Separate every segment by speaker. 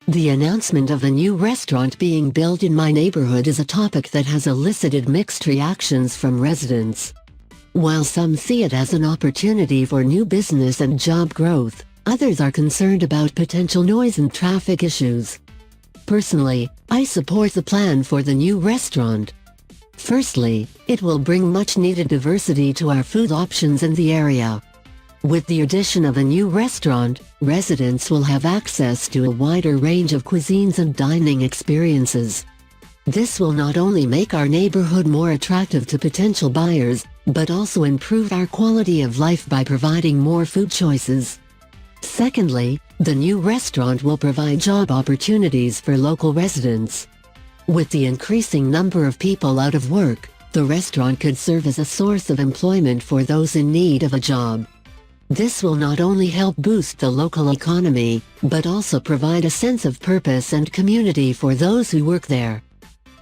Speaker 1: The announcement of a new restaurant being built in my neighborhood is a topic that has elicited mixed reactions from residents. While some see it as an opportunity for new business and job growth, others are concerned about potential noise and traffic issues. Personally, I support the plan for the new restaurant. Firstly, it will bring much-needed diversity to our food options in the area. With the addition of a new restaurant, residents will have access to a wider range of cuisines and dining experiences. This will not only make our neighborhood more attractive to potential buyers, but also improve our quality of life by providing more food choices. Secondly, the new restaurant will provide job opportunities for local residents. With the increasing number of people out of work, the restaurant could serve as a source of employment for those in need of a job. This will not only help boost the local economy, but also provide a sense of purpose and community for those who work there.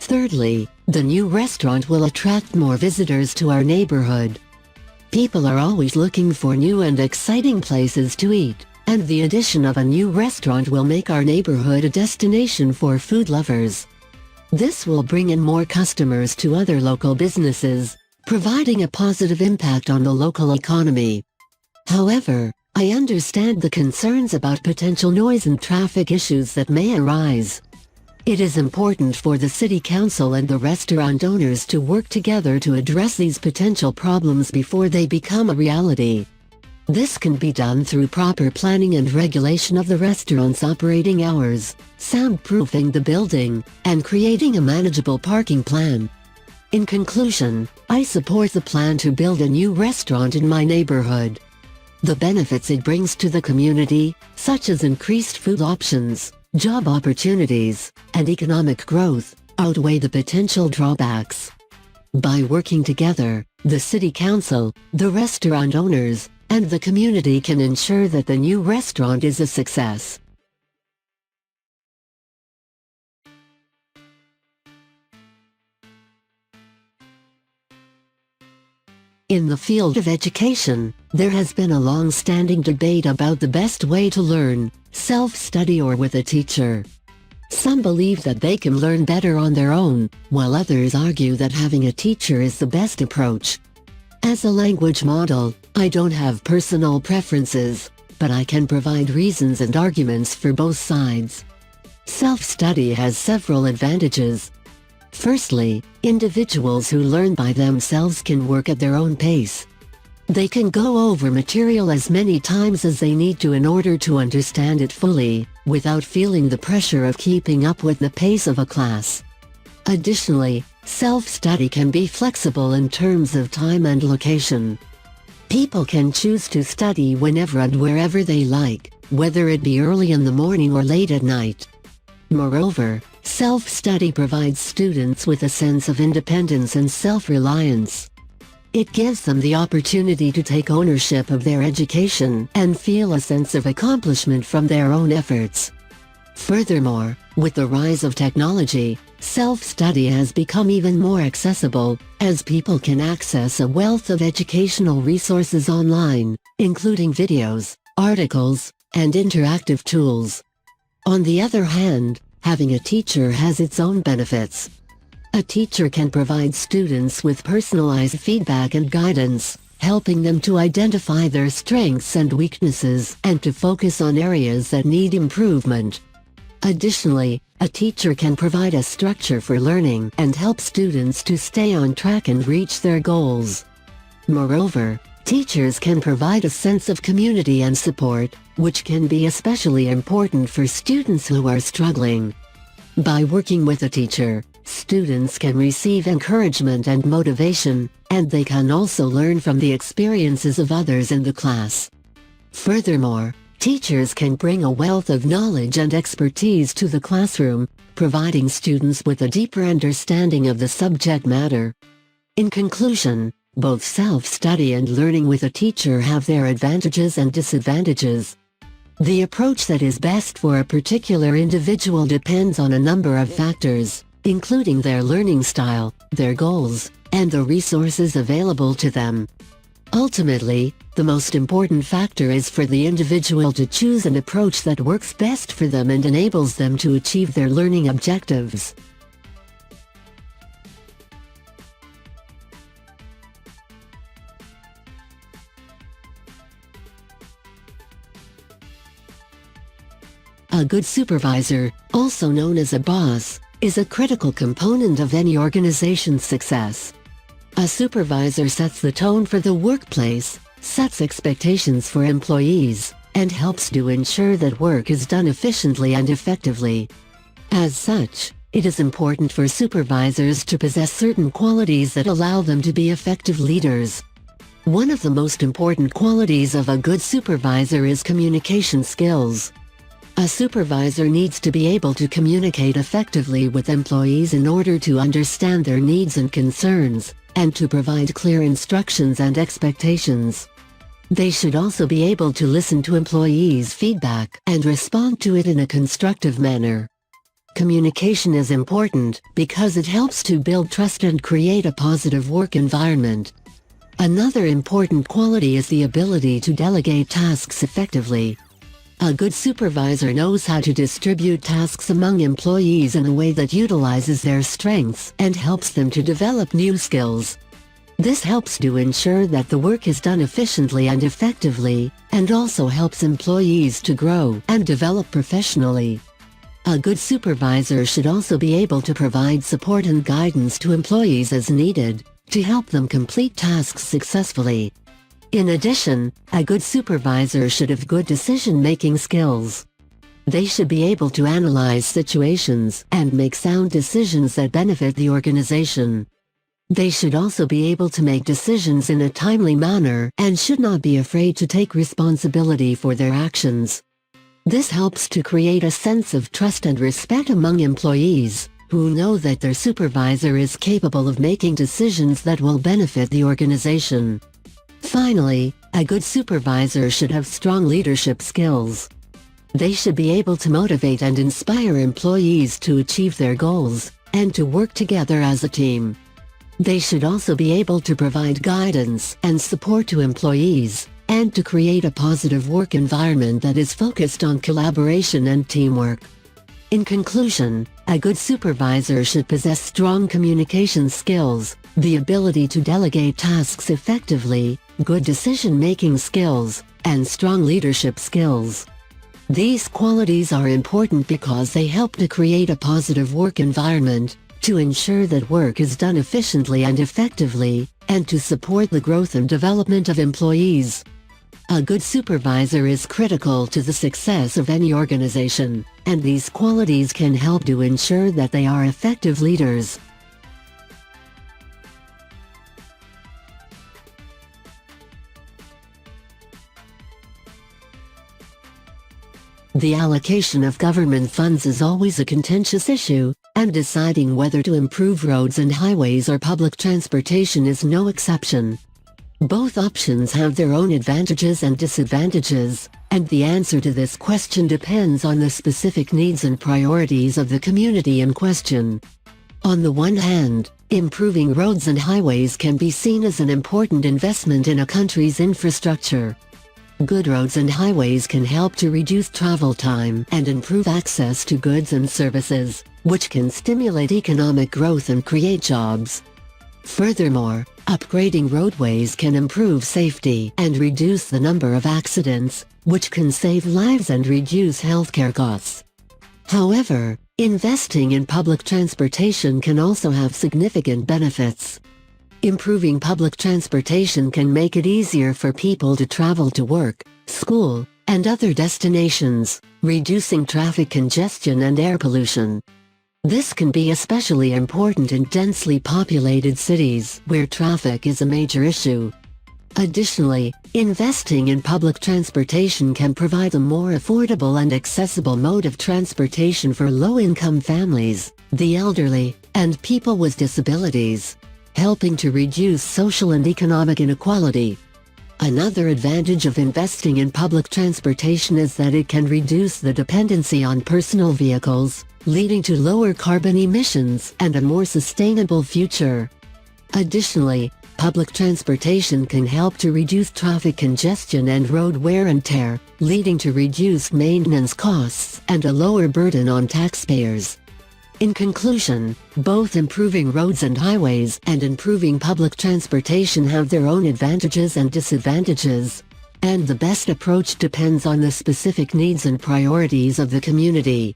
Speaker 1: Thirdly, the new restaurant will attract more visitors to our neighborhood. People are always looking for new and exciting places to eat, and the addition of a new restaurant will make our neighborhood a destination for food lovers. This will bring in more customers to other local businesses, providing a positive impact on the local economy. However, I understand the concerns about potential noise and traffic issues that may arise. It is important for the City Council and the restaurant owners to work together to address these potential problems before they become a reality. This can be done through proper planning and regulation of the restaurant's operating hours, soundproofing the building, and creating a manageable parking plan. In conclusion, I support the plan to build a new restaurant in my neighborhood. The benefits it brings to the community, such as increased food options, job opportunities, and economic growth, outweigh the potential drawbacks. By working together, the City Council, the restaurant owners, and the community can ensure that the new restaurant is a success. In the field of education, there has been a long-standing debate about the best way to learn, self-study or with a teacher. Some believe that they can learn better on their own, while others argue that having a teacher is the best approach. As a language model, I don't have personal preferences, but I can provide reasons and arguments for both sides. Self-study has several advantages. Firstly, individuals who learn by themselves can work at their own pace. They can go over material as many times as they need to in order to understand it fully, without feeling the pressure of keeping up with the pace of a class. Additionally, self-study can be flexible in terms of time and location. People can choose to study whenever and wherever they like, whether it be early in the morning or late at night. Moreover, self-study provides students with a sense of independence and self-reliance. It gives them the opportunity to take ownership of their education and feel a sense of accomplishment from their own efforts. Furthermore, with the rise of technology, self-study has become even more accessible, as people can access a wealth of educational resources online, including videos, articles, and interactive tools. On the other hand, having a teacher has its own benefits. A teacher can provide students with personalized feedback and guidance, helping them to identify their strengths and weaknesses and to focus on areas that need improvement. Additionally, a teacher can provide a structure for learning and help students to stay on track and reach their goals. Moreover, teachers can provide a sense of community and support, which can be especially important for students who are struggling. By working with a teacher, students can receive encouragement and motivation, and they can also learn from the experiences of others in the class. Furthermore, teachers can bring a wealth of knowledge and expertise to the classroom, providing students with a deeper understanding of the subject matter. In conclusion, both self-study and learning with a teacher have their advantages and disadvantages. The approach that is best for a particular individual depends on a number of factors, including their learning style, their goals, and the resources available to them. Ultimately, the most important factor is for the individual to choose an approach that works best for them and enables them to achieve their learning objectives. A good supervisor, also known as a boss, is a critical component of any organization's success. A supervisor sets the tone for the workplace, sets expectations for employees, and helps to ensure that work is done efficiently and effectively. As such, it is important for supervisors to possess certain qualities that allow them to be effective leaders. One of the most important qualities of a good supervisor is communication skills. A supervisor needs to be able to communicate effectively with employees in order to understand their needs and concerns, and to provide clear instructions and expectations. They should also be able to listen to employees' feedback and respond to it in a constructive manner. Communication is important because it helps to build trust and create a positive work environment. Another important quality is the ability to delegate tasks effectively. A good supervisor knows how to distribute tasks among employees in a way that utilizes their strengths and helps them to develop new skills. This helps to ensure that the work is done efficiently and effectively, and also helps employees to grow and develop professionally. A good supervisor should also be able to provide support and guidance to employees as needed, to help them complete tasks successfully. In addition, a good supervisor should have good decision-making skills. They should be able to analyze situations and make sound decisions that benefit the organization. They should also be able to make decisions in a timely manner and should not be afraid to take responsibility for their actions. This helps to create a sense of trust and respect among employees, who know that their supervisor is capable of making decisions that will benefit the organization. Finally, a good supervisor should have strong leadership skills. They should be able to motivate and inspire employees to achieve their goals, and to work together as a team. They should also be able to provide guidance and support to employees, and to create a positive work environment that is focused on collaboration and teamwork. In conclusion, a good supervisor should possess strong communication skills, the ability to delegate tasks effectively, good decision-making skills, and strong leadership skills. These qualities are important because they help to create a positive work environment, to ensure that work is done efficiently and effectively, and to support the growth and development of employees. A good supervisor is critical to the success of any organization, and these qualities can help to ensure that they are effective leaders. The allocation of government funds is always a contentious issue, and deciding whether to improve roads and highways or public transportation is no exception. Both options have their own advantages and disadvantages, and the answer to this question depends on the specific needs and priorities of the community in question. On the one hand, improving roads and highways can be seen as an important investment in a country's infrastructure. Good roads and highways can help to reduce travel time and improve access to goods and services, which can stimulate economic growth and create jobs. Furthermore, upgrading roadways can improve safety and reduce the number of accidents, which can save lives and reduce healthcare costs. However, investing in public transportation can also have significant benefits. Improving public transportation can make it easier for people to travel to work, school, and other destinations, reducing traffic congestion and air pollution. This can be especially important in densely populated cities where traffic is a major issue. Additionally, investing in public transportation can provide a more affordable and accessible mode of transportation for low-income families, the elderly, and people with disabilities, helping to reduce social and economic inequality. Another advantage of investing in public transportation is that it can reduce the dependency on personal vehicles, leading to lower carbon emissions and a more sustainable future. Additionally, Public transportation can help to reduce traffic congestion and road wear and tear, leading to reduced maintenance costs and a lower burden on taxpayers. In conclusion, both improving roads and highways and improving public transportation have their own advantages and disadvantages, and the best approach depends on the specific needs and priorities of the community.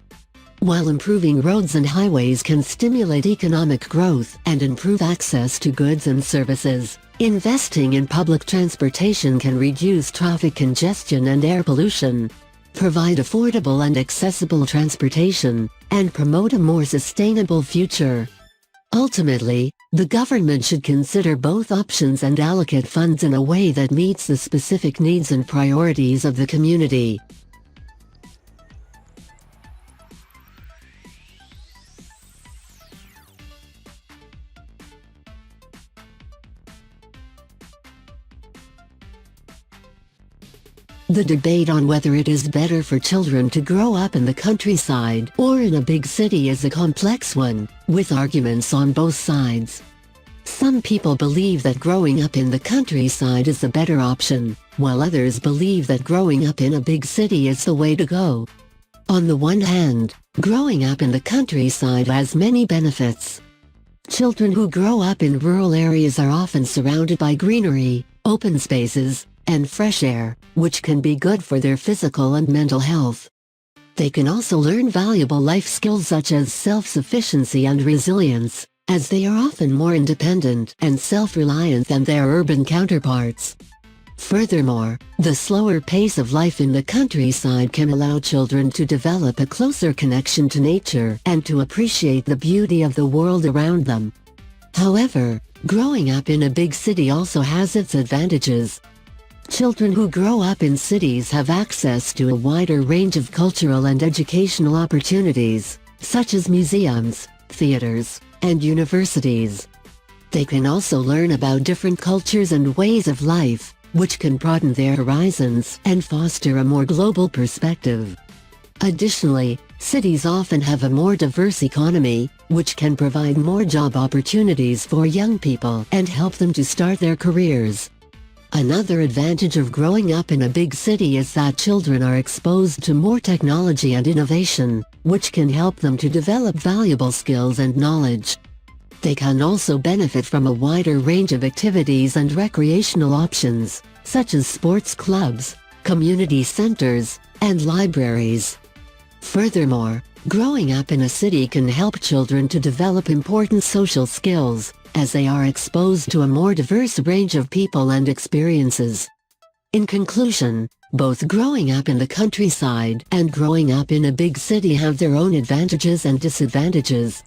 Speaker 1: While improving roads and highways can stimulate economic growth and improve access to goods and services, investing in public transportation can reduce traffic congestion and air pollution, provide affordable and accessible transportation, and promote a more sustainable future. Ultimately, the government should consider both options and allocate funds in a way that meets the specific needs and priorities of the community. The debate on whether it is better for children to grow up in the countryside or in a big city is a complex one, with arguments on both sides. Some people believe that growing up in the countryside is the better option, while others believe that growing up in a big city is the way to go. On the one hand, growing up in the countryside has many benefits. Children who grow up in rural areas are often surrounded by greenery, open spaces, and fresh air, which can be good for their physical and mental health. They can also learn valuable life skills such as self-sufficiency and resilience, as they are often more independent and self-reliant than their urban counterparts. Furthermore, the slower pace of life in the countryside can allow children to develop a closer connection to nature and to appreciate the beauty of the world around them. However, growing up in a big city also has its advantages. Children who grow up in cities have access to a wider range of cultural and educational opportunities, such as museums, theaters, and universities. They can also learn about different cultures and ways of life, which can broaden their horizons and foster a more global perspective. Additionally, cities often have a more diverse economy, which can provide more job opportunities for young people and help them to start their careers. Another advantage of growing up in a big city is that children are exposed to more technology and innovation, which can help them to develop valuable skills and knowledge. They can also benefit from a wider range of activities and recreational options, such as sports clubs, community centers, and libraries. Furthermore, growing up in a city can help children to develop important social skills, as they are exposed to a more diverse range of people and experiences. In conclusion, both growing up in the countryside and growing up in a big city have their own advantages and disadvantages.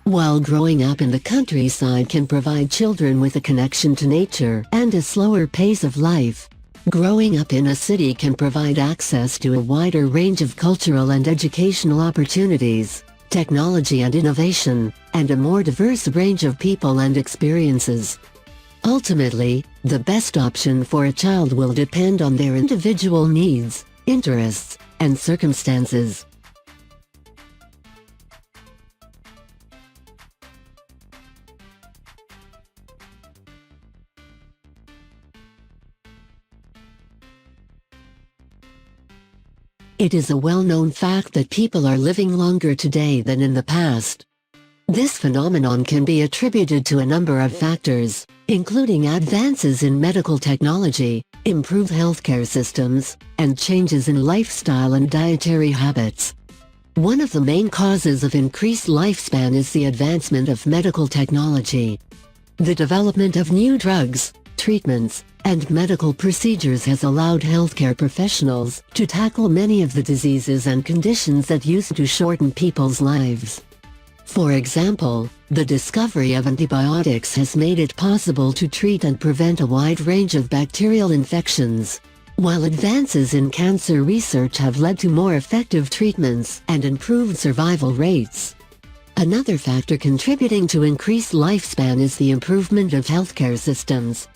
Speaker 1: While growing up in the countryside can provide children with a connection to nature and a slower pace of life, growing up in a city can provide access to a wider range of cultural and educational opportunities, technology and innovation, and a more diverse range of people and experiences. Ultimately, the best option for a child will depend on their individual needs, interests, and circumstances. It is a well-known fact that people are living longer today than in the past. This phenomenon can be attributed to a number of factors, including advances in medical technology, improved healthcare systems, and changes in lifestyle and dietary habits. One of the main causes of increased lifespan is the advancement of medical technology. The development of new drugs, treatments, and medical procedures has allowed healthcare professionals to tackle many of the diseases and conditions that used to shorten people's lives. For example, the discovery of antibiotics has made it possible to treat and prevent a wide range of bacterial infections, while advances in cancer research have led to more effective treatments and improved survival rates. Another factor contributing to increased lifespan is the improvement of healthcare systems.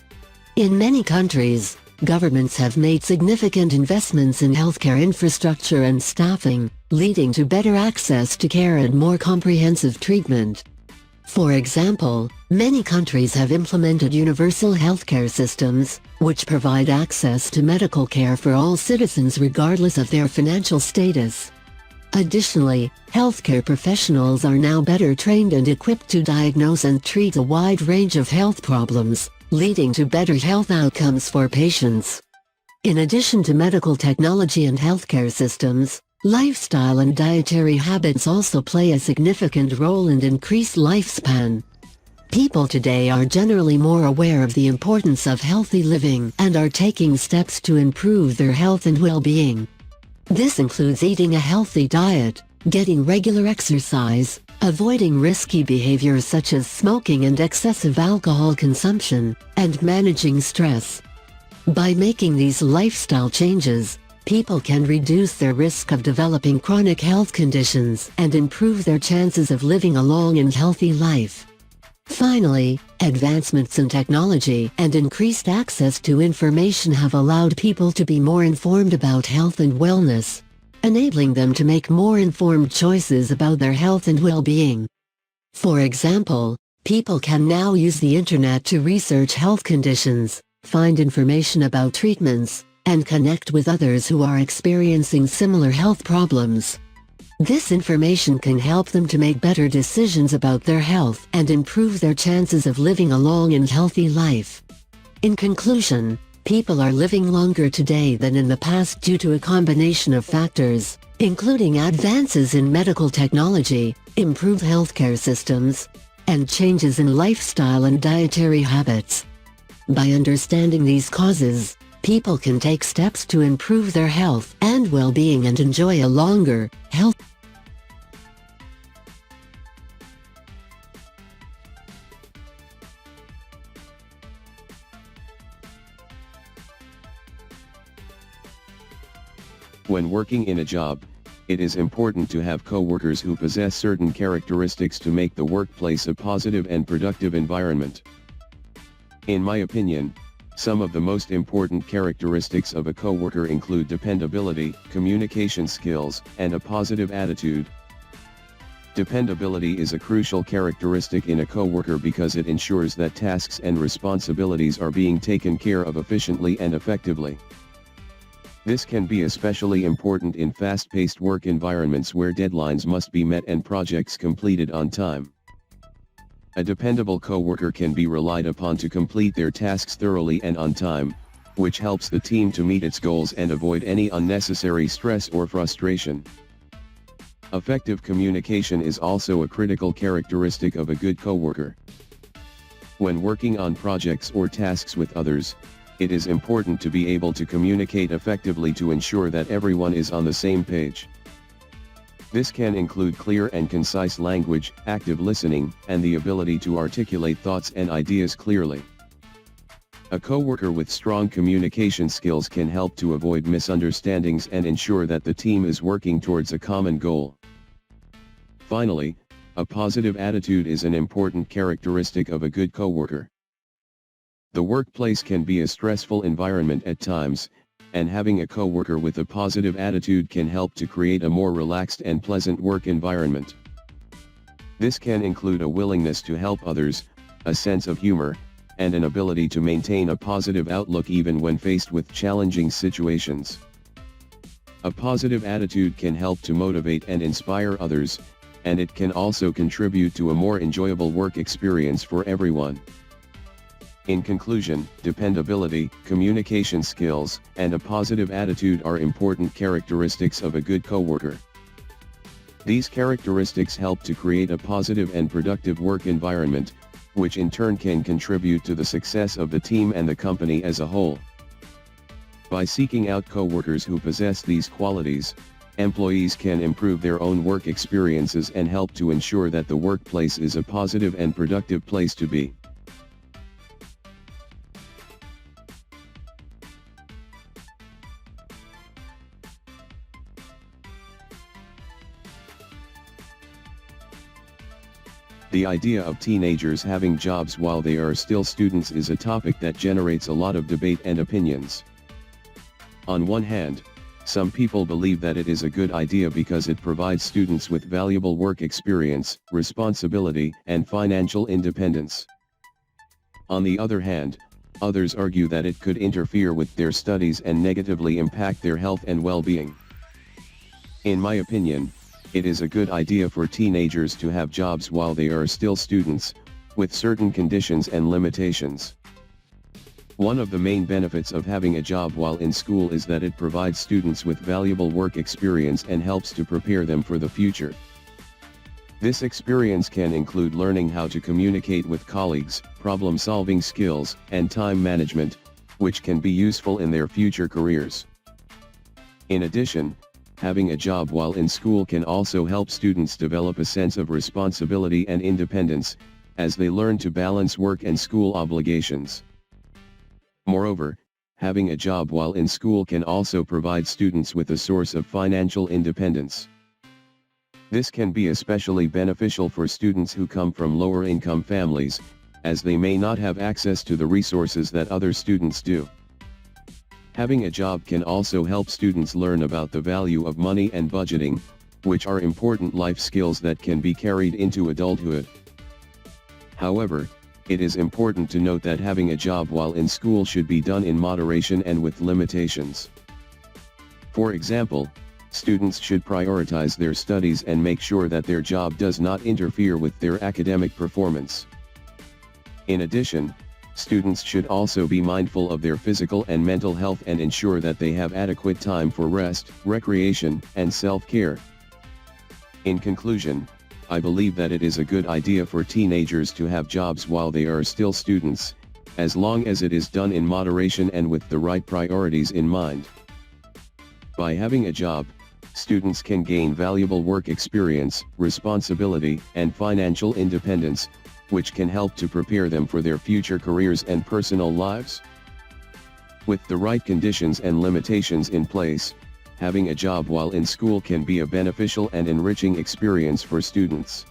Speaker 1: In many countries, governments have made significant investments in healthcare infrastructure and staffing, leading to better access to care and more comprehensive treatment. For example, many countries have implemented universal healthcare systems, which provide access to medical care for all citizens regardless of their financial status. Additionally, healthcare professionals are now better trained and equipped to diagnose and treat a wide range of health problems, leading to better health outcomes for patients. In addition to medical technology and healthcare systems, lifestyle and dietary habits also play a significant role in increased lifespan. People today are generally more aware of the importance of healthy living and are taking steps to improve their health and well-being. This includes eating a healthy diet, getting regular exercise, avoiding risky behaviors such as smoking and excessive alcohol consumption, and managing stress. By making these lifestyle changes, people can reduce their risk of developing chronic health conditions and improve their chances of living a long and healthy life. Finally, advancements in technology and increased access to information have allowed people to be more informed about health and wellness, enabling them to make more informed choices about their health and well-being. For example, people can now use the internet to research health conditions, find information about treatments, and connect with others who are experiencing similar health problems. This information can help them to make better decisions about their health and improve their chances of living a long and healthy life. In conclusion, people are living longer today than in the past due to a combination of factors, including advances in medical technology, improved healthcare systems, and changes in lifestyle and dietary habits. By understanding these causes, people can take steps to improve their health and well-being and enjoy a longer, healthy.
Speaker 2: When working in a job, it is important to have coworkers who possess certain characteristics to make the workplace a positive and productive environment. In my opinion, some of the most important characteristics of a coworker include dependability, communication skills, and a positive attitude. Dependability is a crucial characteristic in a coworker because it ensures that tasks and responsibilities are being taken care of efficiently and effectively. This can be especially important in fast-paced work environments where deadlines must be met and projects completed on time. A dependable coworker can be relied upon to complete their tasks thoroughly and on time, which helps the team to meet its goals and avoid any unnecessary stress or frustration. Effective communication is also a critical characteristic of a good coworker. When working on projects or tasks with others, it is important to be able to communicate effectively to ensure that everyone is on the same page. This can include clear and concise language, active listening, and the ability to articulate thoughts and ideas clearly. A coworker with strong communication skills can help to avoid misunderstandings and ensure that the team is working towards a common goal. Finally, a positive attitude is an important characteristic of a good coworker. The workplace can be a stressful environment at times, and having a coworker with a positive attitude can help to create a more relaxed and pleasant work environment. This can include a willingness to help others, a sense of humor, and an ability to maintain a positive outlook even when faced with challenging situations. A positive attitude can help to motivate and inspire others, and it can also contribute to a more enjoyable work experience for everyone. In conclusion, dependability, communication skills, and a positive attitude are important characteristics of a good coworker. These characteristics help to create a positive and productive work environment, which in turn can contribute to the success of the team and the company as a whole. By seeking out coworkers who possess these qualities, employees can improve their own work experiences and help to ensure that the workplace is a positive and productive place to be. The idea of teenagers having jobs while they are still students is a topic that generates a lot of debate and opinions. On one hand, Some people believe that it is a good idea because it provides students with valuable work experience, responsibility, and financial independence. On the other hand, others argue that it could interfere with their studies and negatively impact their health and well-being. In my opinion, it is a good idea for teenagers to have jobs while they are still students, with certain conditions and limitations. One of the main benefits of having a job while in school is that it provides students with valuable work experience and helps to prepare them for the future. This experience can include learning how to communicate with colleagues, problem-solving skills, and time management, which can be useful in their future careers. In addition, having a job while in school can also help students develop a sense of responsibility and independence, as they learn to balance work and school obligations. Moreover, having a job while in school can also provide students with a source of financial independence. This can be especially beneficial for students who come from lower-income families, as they may not have access to the resources that other students do. Having a job can also help students learn about the value of money and budgeting, which are important life skills that can be carried into adulthood. However, it is important to note that having a job while in school should be done in moderation and with limitations. For example, students should prioritize their studies and make sure that their job does not interfere with their academic performance. In addition, students should also be mindful of their physical and mental health and ensure that they have adequate time for rest, recreation, and self-care. In conclusion, I believe that it is a good idea for teenagers to have jobs while they are still students, as long as it is done in moderation and with the right priorities in mind. By having a job, students can gain valuable work experience, responsibility, and financial independence, which can help to prepare them for their future careers and personal lives. With the right conditions and limitations in place, having a job while in school can be a beneficial and enriching experience for students.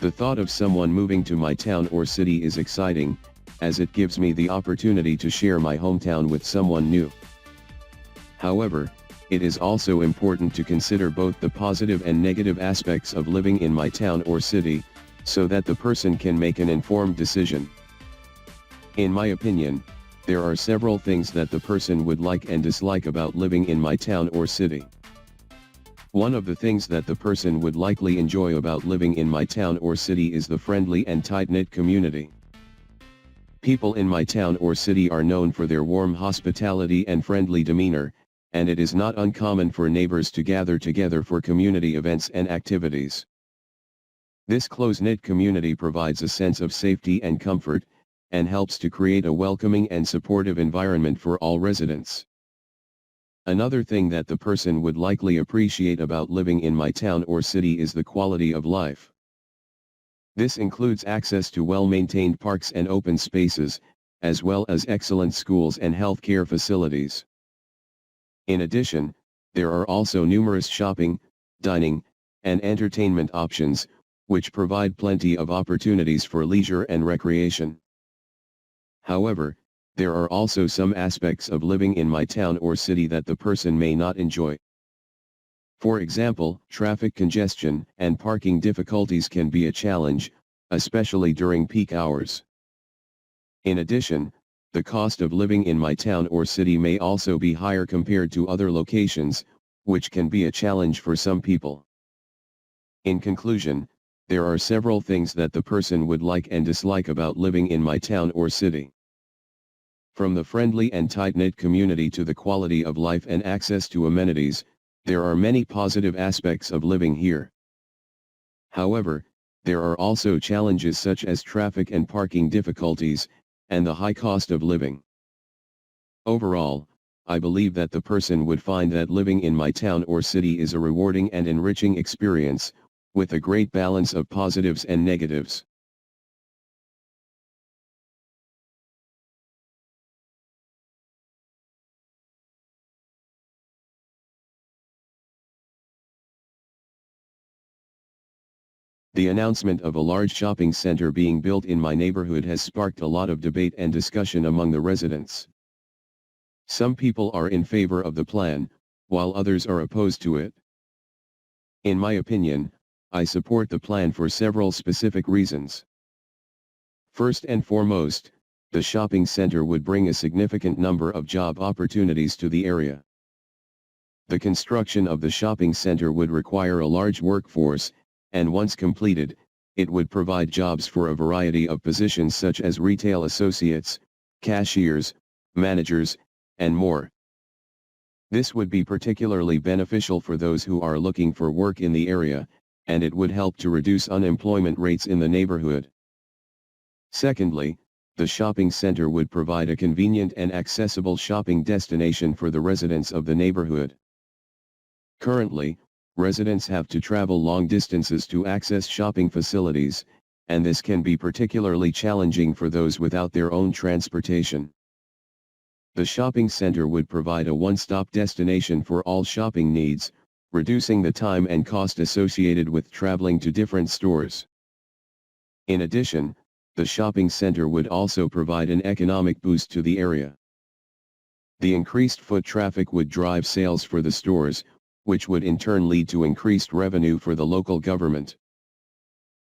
Speaker 2: The thought of someone moving to my town or city is exciting, as it gives me the opportunity to share my hometown with someone new. However, it is also important to consider both the positive and negative aspects of living in my town or city, so that the person can make an informed decision. In my opinion, there are several things that the person would like and dislike about living in my town or city. One of the things that the person would likely enjoy about living in my town or city is the friendly and tight-knit community. People in my town or city are known for their warm hospitality and friendly demeanor, and it is not uncommon for neighbors to gather together for community events and activities. This close-knit community provides a sense of safety and comfort, and helps to create a welcoming and supportive environment for all residents. Another thing that the person would likely appreciate about living in my town or city is the quality of life. This includes access to well-maintained parks and open spaces, as well as excellent schools and healthcare facilities. In addition, there are also numerous shopping, dining, and entertainment options, which provide plenty of opportunities for leisure and recreation. However, there are also some aspects of living in my town or city that the person may not enjoy. For example, traffic congestion and parking difficulties can be a challenge, especially during peak hours. In addition, the cost of living in my town or city may also be higher compared to other locations, which can be a challenge for some people. In conclusion, there are several things that the person would like and dislike about living in my town or city. From the friendly and tight-knit community to the quality of life and access to amenities, there are many positive aspects of living here. However, there are also challenges such as traffic and parking difficulties, and the high cost of living. Overall, I believe that the person would find that living in my town or city is a rewarding and enriching experience, with a great balance of positives and negatives. The announcement of a large shopping center being built in my neighborhood has sparked a lot of debate and discussion among the residents. Some people are in favor of the plan, while others are opposed to it. In my opinion, I support the plan for several specific reasons. First and foremost, the shopping center would bring a significant number of job opportunities to the area. The construction of the shopping center would require a large workforce, and once completed, it would provide jobs for a variety of positions such as retail associates, cashiers, managers, and more. This would be particularly beneficial for those who are looking for work in the area, and it would help to reduce unemployment rates in the neighborhood. Secondly, the shopping center would provide a convenient and accessible shopping destination for the residents of the neighborhood. Currently, residents have to travel long distances to access shopping facilities, and this can be particularly challenging for those without their own transportation. The shopping center would provide a one-stop destination for all shopping needs, reducing the time and cost associated with traveling to different stores. In addition, the shopping center would also provide an economic boost to the area. The increased foot traffic would drive sales for the stores, which would in turn lead to increased revenue for the local government.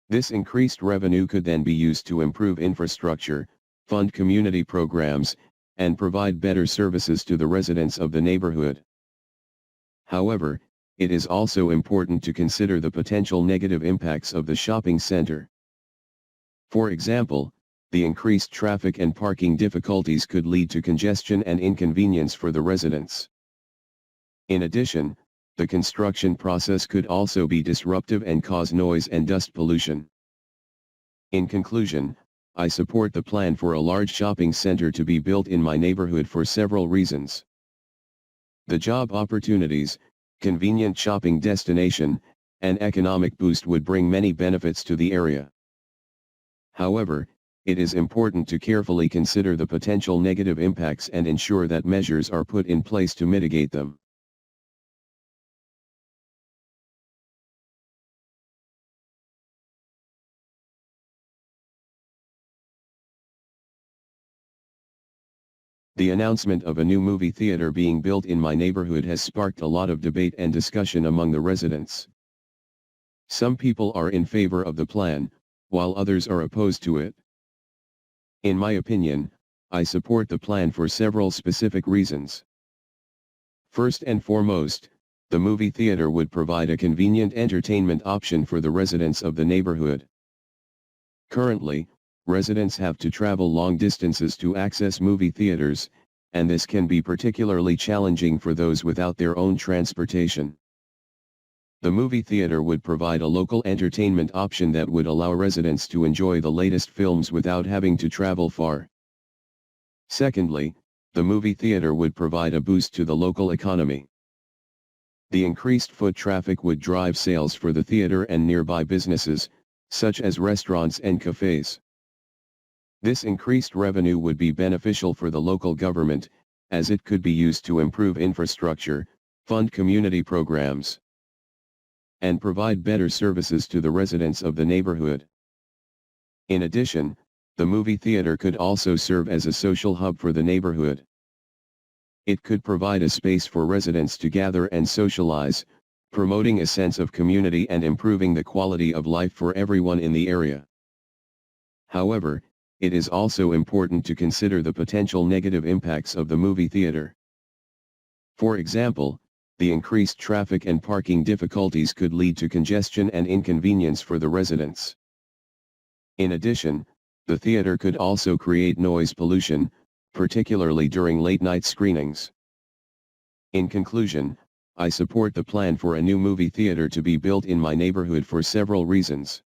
Speaker 2: This increased revenue could then be used to improve infrastructure, fund community programs, and provide better services to the residents of the neighborhood. However, it is also important to consider the potential negative impacts of the shopping center. For example, the increased traffic and parking difficulties could lead to congestion and inconvenience for the residents. In addition, the construction process could also be disruptive and cause noise and dust pollution. In conclusion, I support the plan for a large shopping center to be built in my neighborhood for several reasons. The job opportunities, convenient shopping destination, and economic boost would bring many benefits to the area. However, it is important to carefully consider the potential negative impacts and ensure that measures are put in place to mitigate them. The announcement of a new movie theater being built in my neighborhood has sparked a lot of debate and discussion among the residents. Some people are in favor of the plan, while others are opposed to it. In my opinion, I support the plan for several specific reasons. First and foremost, the movie theater would provide a convenient entertainment option for the residents of the neighborhood. Currently, residents have to travel long distances to access movie theaters, and this can be particularly challenging for those without their own transportation. The movie theater would provide a local entertainment option that would allow residents to enjoy the latest films without having to travel far. Secondly, the movie theater would provide a boost to the local economy. The increased foot traffic would drive sales for the theater and nearby businesses, such as restaurants and cafes. This increased revenue would be beneficial for the local government, as it could be used to improve infrastructure, fund community programs, and provide better services to the residents of the neighborhood. In addition, the movie theater could also serve as a social hub for the neighborhood. It could provide a space for residents to gather and socialize, promoting a sense of community and improving the quality of life for everyone in the area. However, it is also important to consider the potential negative impacts of the movie theater. For example, the increased traffic and parking difficulties could lead to congestion and inconvenience for the residents. In addition, the theater could also create noise pollution, particularly during late-night screenings. In conclusion, I support the plan for a new movie theater to be built in my neighborhood for several reasons.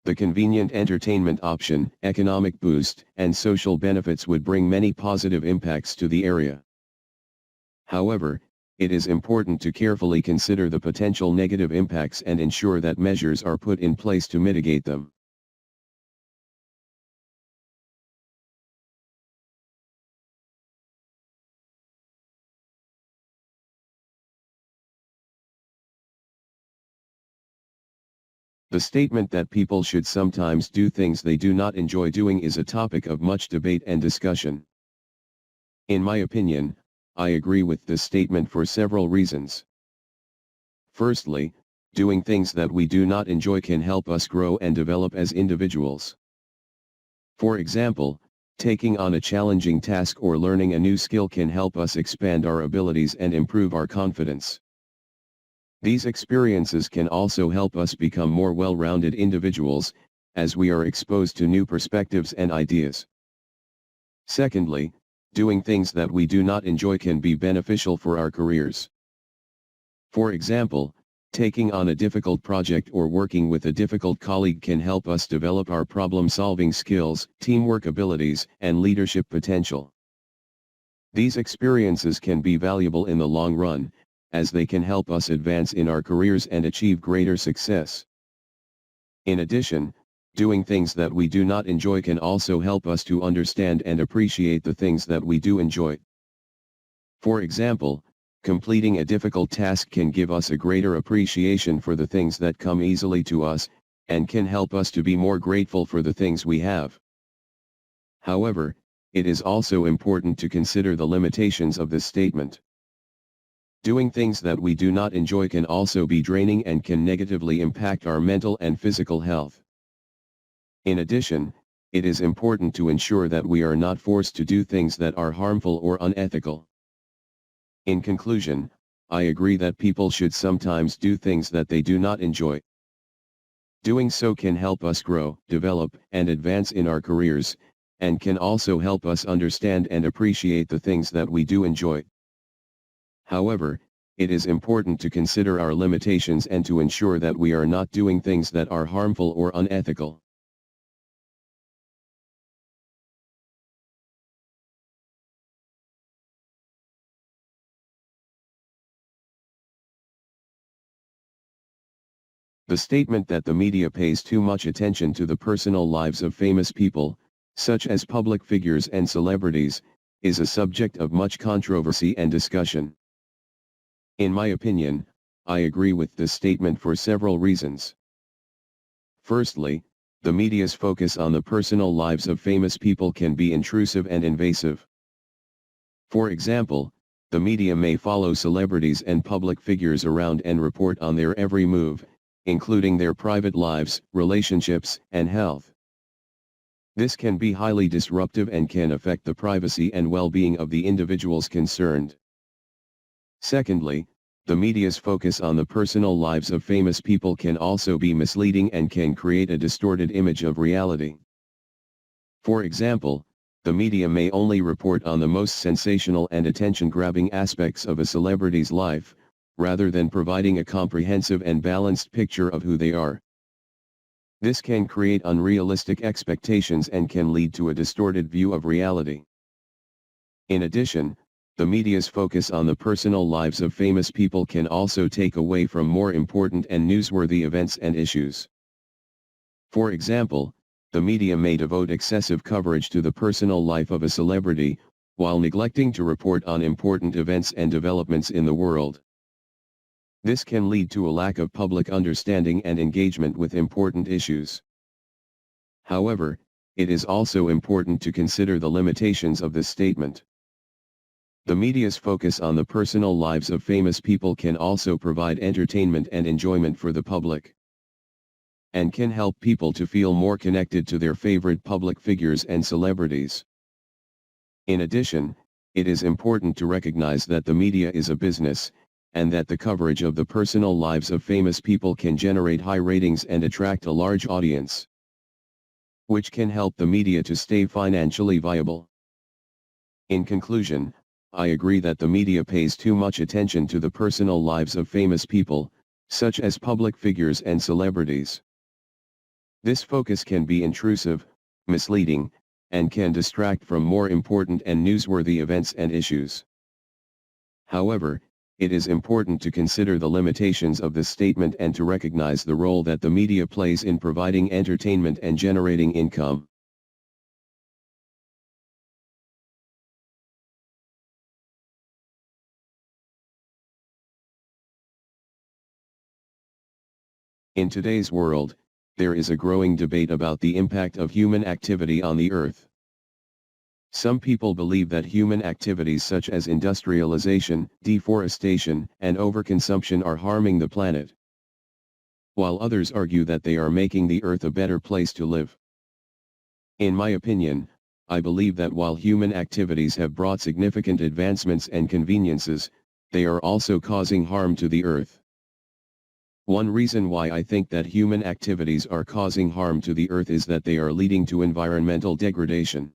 Speaker 2: The convenient entertainment option, economic boost, and social benefits would bring many positive impacts to the area. However, it is important to carefully consider the potential negative impacts and ensure that measures are put in place to mitigate them. The statement that people should sometimes do things they do not enjoy doing is a topic of much debate and discussion. In my opinion, I agree with this statement for several reasons. Firstly, doing things that we do not enjoy can help us grow and develop as individuals. For example, taking on a challenging task or learning a new skill can help us expand our abilities and improve our confidence. These experiences can also help us become more well-rounded individuals, as we are exposed to new perspectives and ideas. Secondly, doing things that we do not enjoy can be beneficial for our careers. For example, taking on a difficult project or working with a difficult colleague can help us develop our problem-solving skills, teamwork abilities, and leadership potential. These experiences can be valuable in the long run, as they can help us advance in our careers and achieve greater success. In addition, doing things that we do not enjoy can also help us to understand and appreciate the things that we do enjoy. For example, completing a difficult task can give us a greater appreciation for the things that come easily to us, and can help us to be more grateful for the things we have. However, it is also important to consider the limitations of this statement. Doing things that we do not enjoy can also be draining and can negatively impact our mental and physical health. In addition, it is important to ensure that we are not forced to do things that are harmful or unethical. In conclusion, I agree that people should sometimes do things that they do not enjoy. Doing so can help us grow, develop, and advance in our careers, and can also help us understand and appreciate the things that we do enjoy. However, it is important to consider our limitations and to ensure that we are not doing things that are harmful or unethical. The statement that the media pays too much attention to the personal lives of famous people, such as public figures and celebrities, is a subject of much controversy and discussion. In my opinion, I agree with this statement for several reasons. Firstly, the media's focus on the personal lives of famous people can be intrusive and invasive. For example, the media may follow celebrities and public figures around and report on their every move, including their private lives, relationships, and health. This can be highly disruptive and can affect the privacy and well-being of the individuals concerned. Secondly, the media's focus on the personal lives of famous people can also be misleading and can create a distorted image of reality. For example, the media may only report on the most sensational and attention-grabbing aspects of a celebrity's life, rather than providing a comprehensive and balanced picture of who they are. This can create unrealistic expectations and can lead to a distorted view of reality. In addition, the media's focus on the personal lives of famous people can also take away from more important and newsworthy events and issues. For example, the media may devote excessive coverage to the personal life of a celebrity, while neglecting to report on important events and developments in the world. This can lead to a lack of public understanding and engagement with important issues. However, it is also important to consider the limitations of this statement. The media's focus on the personal lives of famous people can also provide entertainment and enjoyment for the public, and can help people to feel more connected to their favorite public figures and celebrities. In addition, it is important to recognize that the media is a business, and that the coverage of the personal lives of famous people can generate high ratings and attract a large audience, which can help the media to stay financially viable. In conclusion, I agree that the media pays too much attention to the personal lives of famous people, such as public figures and celebrities. This focus can be intrusive, misleading, and can distract from more important and newsworthy events and issues. However, it is important to consider the limitations of this statement and to recognize the role that the media plays in providing entertainment and generating income. In today's world, there is a growing debate about the impact of human activity on the Earth. Some people believe that human activities such as industrialization, deforestation, and overconsumption are harming the planet, while others argue that they are making the Earth a better place to live. In my opinion, I believe that while human activities have brought significant advancements and conveniences, they are also causing harm to the Earth. One reason why I think that human activities are causing harm to the Earth is that they are leading to environmental degradation.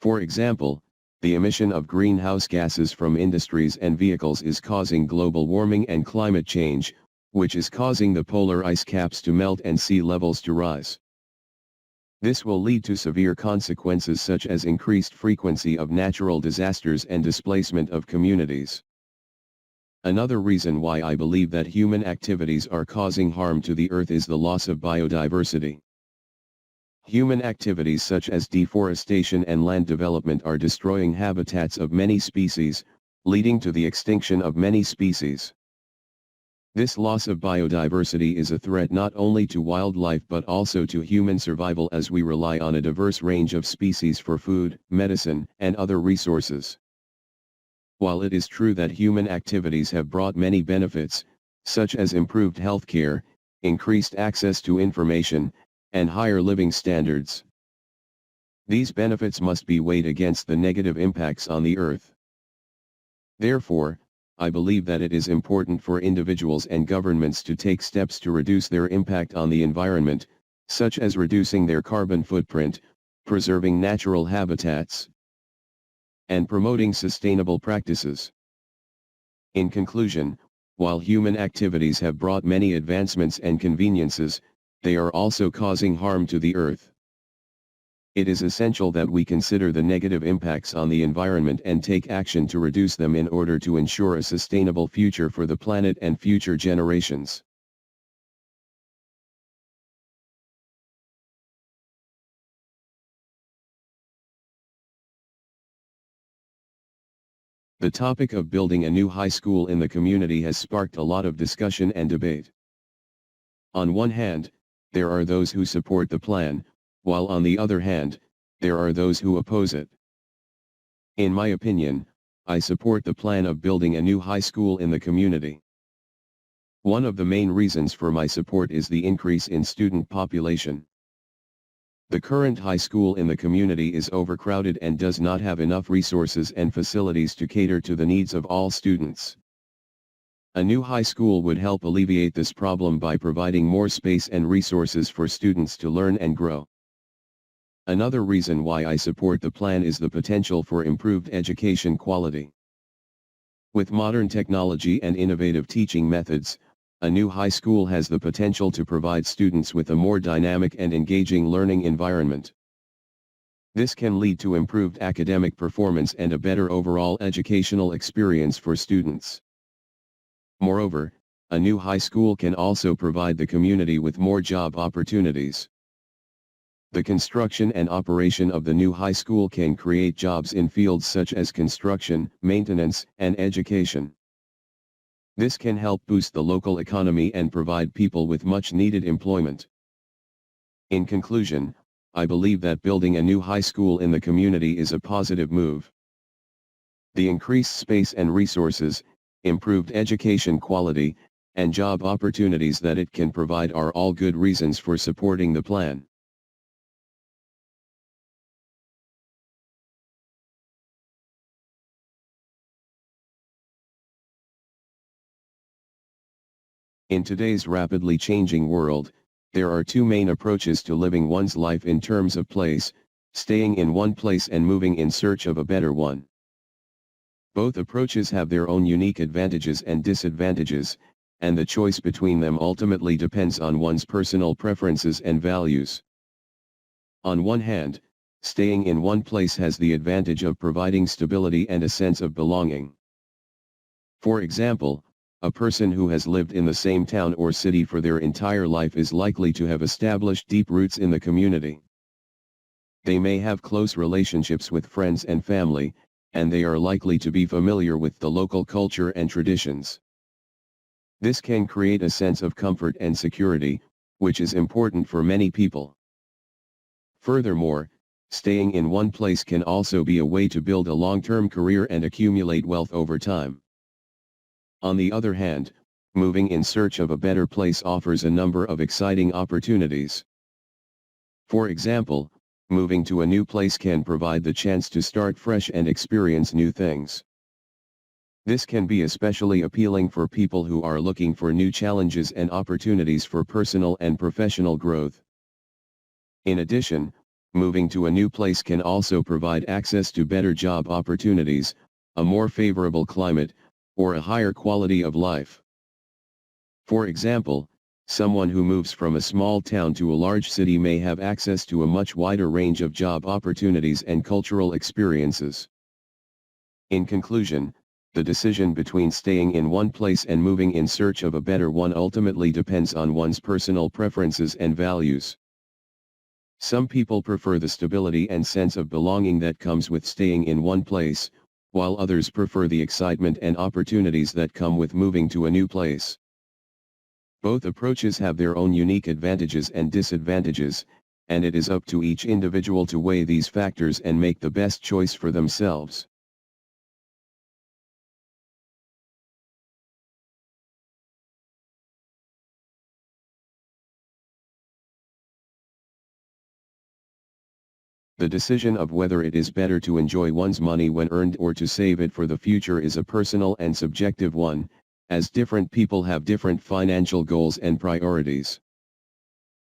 Speaker 2: For example, the emission of greenhouse gases from industries and vehicles is causing global warming and climate change, which is causing the polar ice caps to melt and sea levels to rise. This will lead to severe consequences such as increased frequency of natural disasters and displacement of communities. Another reason why I believe that human activities are causing harm to the Earth is the loss of biodiversity. Human activities such as deforestation and land development are destroying habitats of many species, leading to the extinction of many species. This loss of biodiversity is a threat not only to wildlife but also to human survival, as we rely on a diverse range of species for food, medicine, and other resources. While it is true that human activities have brought many benefits, such as improved healthcare, increased access to information, and higher living standards, these benefits must be weighed against the negative impacts on the Earth. Therefore, I believe that it is important for individuals and governments to take steps to reduce their impact on the environment, such as reducing their carbon footprint, preserving natural habitats, and promoting sustainable practices. In conclusion, while human activities have brought many advancements and conveniences, they are also causing harm to the Earth. It is essential that we consider the negative impacts on the environment and take action to reduce them in order to ensure a sustainable future for the planet and future generations. The topic of building a new high school in the community has sparked a lot of discussion and debate. On one hand, there are those who support the plan, while on the other hand, there are those who oppose it. In my opinion, I support the plan of building a new high school in the community. One of the main reasons for my support is the increase in student population. The current high school in the community is overcrowded and does not have enough resources and facilities to cater to the needs of all students. A new high school would help alleviate this problem by providing more space and resources for students to learn and grow. Another reason why I support the plan is the potential for improved education quality. With modern technology and innovative teaching methods, a new high school has the potential to provide students with a more dynamic and engaging learning environment. This can lead to improved academic performance and a better overall educational experience for students. Moreover, a new high school can also provide the community with more job opportunities. The construction and operation of the new high school can create jobs in fields such as construction, maintenance, and education. This can help boost the local economy and provide people with much needed employment. In conclusion, I believe that building a new high school in the community is a positive move. The increased space and resources, improved education quality, and job opportunities that it can provide are all good reasons for supporting the plan. In today's rapidly changing world, there are two main approaches to living one's life in terms of place: staying in one place and moving in search of a better one. Both approaches have their own unique advantages and disadvantages, and the choice between them ultimately depends on one's personal preferences and values. On one hand, staying in one place has the advantage of providing stability and a sense of belonging. For example, a person who has lived in the same town or city for their entire life is likely to have established deep roots in the community. They may have close relationships with friends and family, and they are likely to be familiar with the local culture and traditions. This can create a sense of comfort and security, which is important for many people. Furthermore, staying in one place can also be a way to build a long-term career and accumulate wealth over time. On the other hand, moving in search of a better place offers a number of exciting opportunities. For example, moving to a new place can provide the chance to start fresh and experience new things. This can be especially appealing for people who are looking for new challenges and opportunities for personal and professional growth. In addition, moving to a new place can also provide access to better job opportunities, a more favorable climate, or a higher quality of life. For example, someone who moves from a small town to a large city may have access to a much wider range of job opportunities and cultural experiences. In conclusion, the decision between staying in one place and moving in search of a better one ultimately depends on one's personal preferences and values. Some people prefer the stability and sense of belonging that comes with staying in one place, while others prefer the excitement and opportunities that come with moving to a new place. Both approaches have their own unique advantages and disadvantages, and it is up to each individual to weigh these factors and make the best choice for themselves. The decision of whether it is better to enjoy one's money when earned or to save it for the future is a personal and subjective one, as different people have different financial goals and priorities.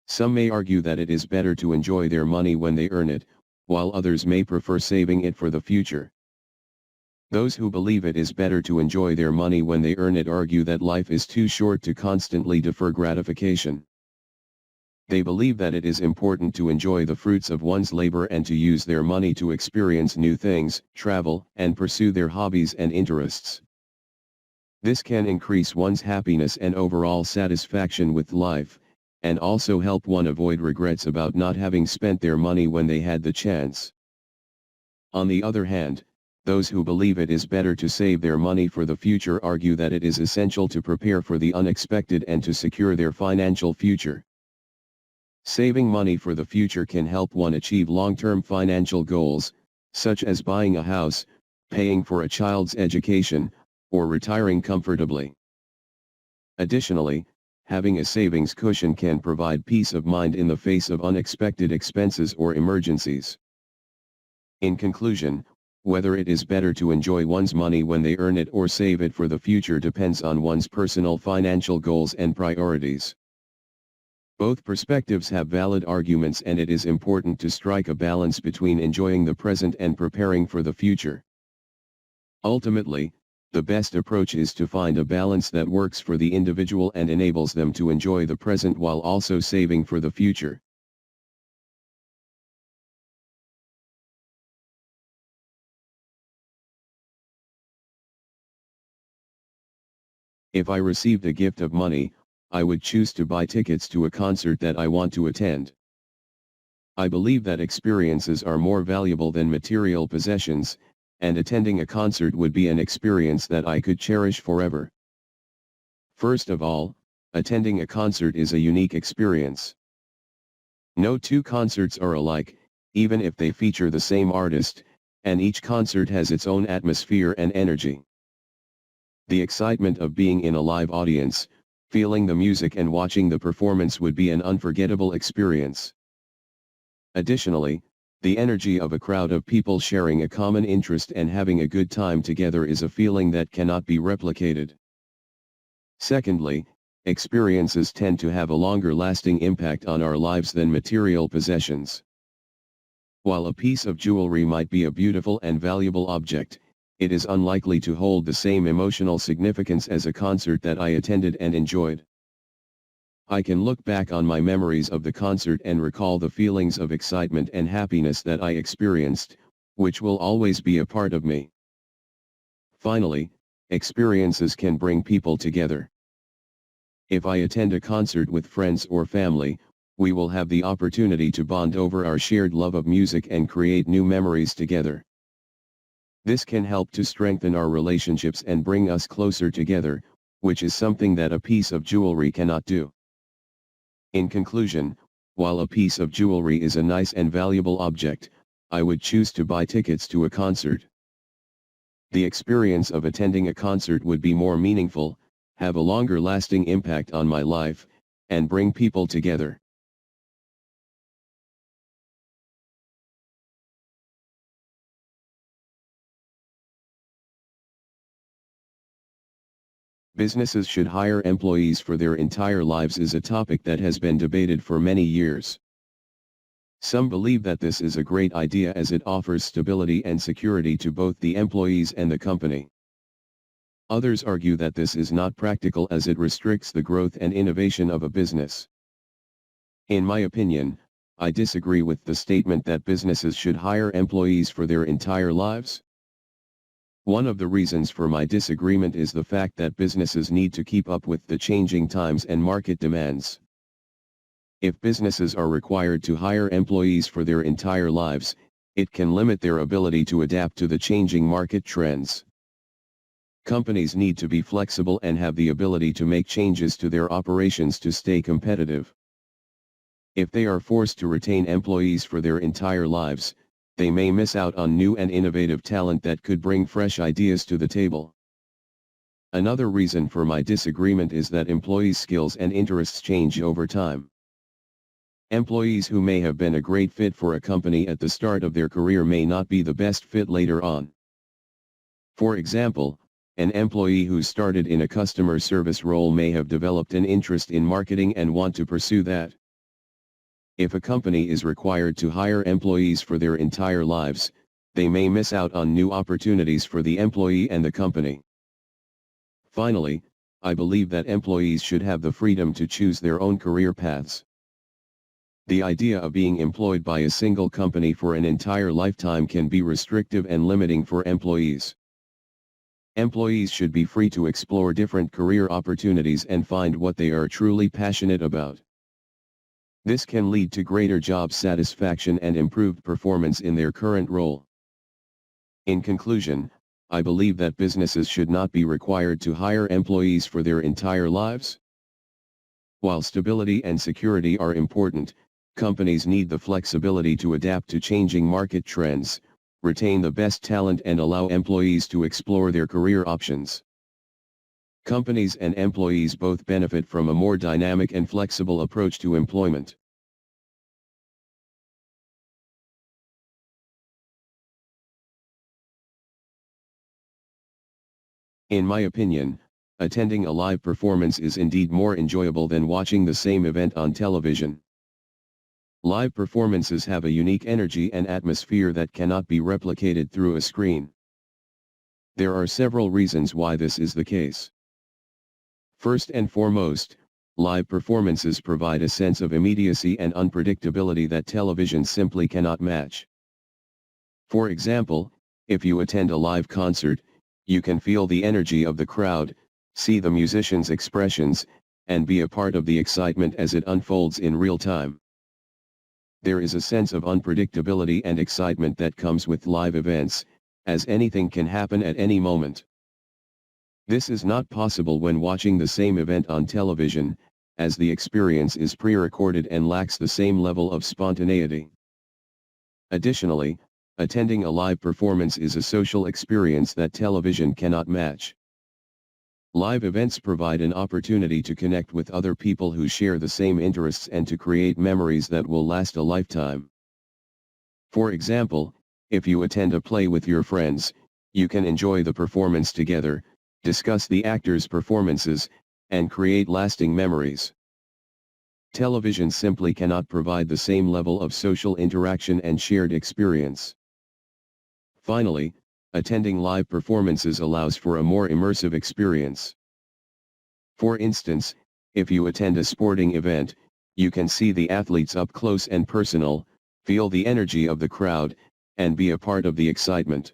Speaker 2: Some may argue that it is better to enjoy their money when they earn it, while others may prefer saving it for the future. Those who believe it is better to enjoy their money when they earn it argue that life is too short to constantly defer gratification. They believe that it is important to enjoy the fruits of one's labor and to use their money to experience new things, travel, and pursue their hobbies and interests. This can increase one's happiness and overall satisfaction with life, and also help one avoid regrets about not having spent their money when they had the chance. On the other hand, those who believe it is better to save their money for the future argue that it is essential to prepare for the unexpected and to secure their financial future. Saving money for the future can help one achieve long-term financial goals, such as buying a house, paying for a child's education, or retiring comfortably. Additionally, having a savings cushion can provide peace of mind in the face of unexpected expenses or emergencies. In conclusion, whether it is better to enjoy one's money when they earn it or save it for the future depends on one's personal financial goals and priorities. Both perspectives have valid arguments, and it is important to strike a balance between enjoying the present and preparing for the future. Ultimately, the best approach is to find a balance that works for the individual and enables them to enjoy the present while also saving for the future. If I received a gift of money, I would choose to buy tickets to a concert that I want to attend. I believe that experiences are more valuable than material possessions, and attending a concert would be an experience that I could cherish forever. First of all, attending a concert is a unique experience. No two concerts are alike, even if they feature the same artist, and each concert has its own atmosphere and energy. The excitement of being in a live audience, feeling the music and watching the performance would be an unforgettable experience. Additionally, the energy of a crowd of people sharing a common interest and having a good time together is a feeling that cannot be replicated. Secondly, experiences tend to have a longer lasting impact on our lives than material possessions. While a piece of jewelry might be a beautiful and valuable object, it is unlikely to hold the same emotional significance as a concert that I attended and enjoyed. I can look back on my memories of the concert and recall the feelings of excitement and happiness that I experienced, which will always be a part of me. Finally, experiences can bring people together. If I attend a concert with friends or family, we will have the opportunity to bond over our shared love of music and create new memories together. This can help to strengthen our relationships and bring us closer together, which is something that a piece of jewelry cannot do. In conclusion, while a piece of jewelry is a nice and valuable object, I would choose to buy tickets to a concert. The experience of attending a concert would be more meaningful, have a longer lasting impact on my life, and bring people together. Businesses should hire employees for their entire lives is a topic that has been debated for many years. Some believe that this is a great idea as it offers stability and security to both the employees and the company. Others argue that this is not practical as it restricts the growth and innovation of a business. In my opinion, I disagree with the statement that businesses should hire employees for their entire lives. One of the reasons for my disagreement is the fact that businesses need to keep up with the changing times and market demands. If businesses are required to hire employees for their entire lives, it can limit their ability to adapt to the changing market trends. Companies need to be flexible and have the ability to make changes to their operations to stay competitive. If they are forced to retain employees for their entire lives, they may miss out on new and innovative talent that could bring fresh ideas to the table. Another reason for my disagreement is that employees' skills and interests change over time. Employees who may have been a great fit for a company at the start of their career may not be the best fit later on. For example, an employee who started in a customer service role may have developed an interest in marketing and want to pursue that. If a company is required to hire employees for their entire lives, they may miss out on new opportunities for the employee and the company. Finally, I believe that employees should have the freedom to choose their own career paths. The idea of being employed by a single company for an entire lifetime can be restrictive and limiting for employees. Employees should be free to explore different career opportunities and find what they are truly passionate about. This can lead to greater job satisfaction and improved performance in their current role. In conclusion, I believe that businesses should not be required to hire employees for their entire lives. While stability and security are important, companies need the flexibility to adapt to changing market trends, retain the best talent and allow employees to explore their career options. Companies and employees both benefit from a more dynamic and flexible approach to employment. In my opinion, attending a live performance is indeed more enjoyable than watching the same event on television. Live performances have a unique energy and atmosphere that cannot be replicated through a screen. There are several reasons why this is the case. First and foremost, live performances provide a sense of immediacy and unpredictability that television simply cannot match. For example, if you attend a live concert, you can feel the energy of the crowd, see the musicians' expressions, and be a part of the excitement as it unfolds in real time. There is a sense of unpredictability and excitement that comes with live events, as anything can happen at any moment. This is not possible when watching the same event on television, as the experience is pre-recorded and lacks the same level of spontaneity. Additionally, attending a live performance is a social experience that television cannot match. Live events provide an opportunity to connect with other people who share the same interests and to create memories that will last a lifetime. For example, if you attend a play with your friends, you can enjoy the performance together, discuss the actors' performances, and create lasting memories. Television simply cannot provide the same level of social interaction and shared experience. Finally, attending live performances allows for a more immersive experience. For instance, if you attend a sporting event, you can see the athletes up close and personal, feel the energy of the crowd, and be a part of the excitement.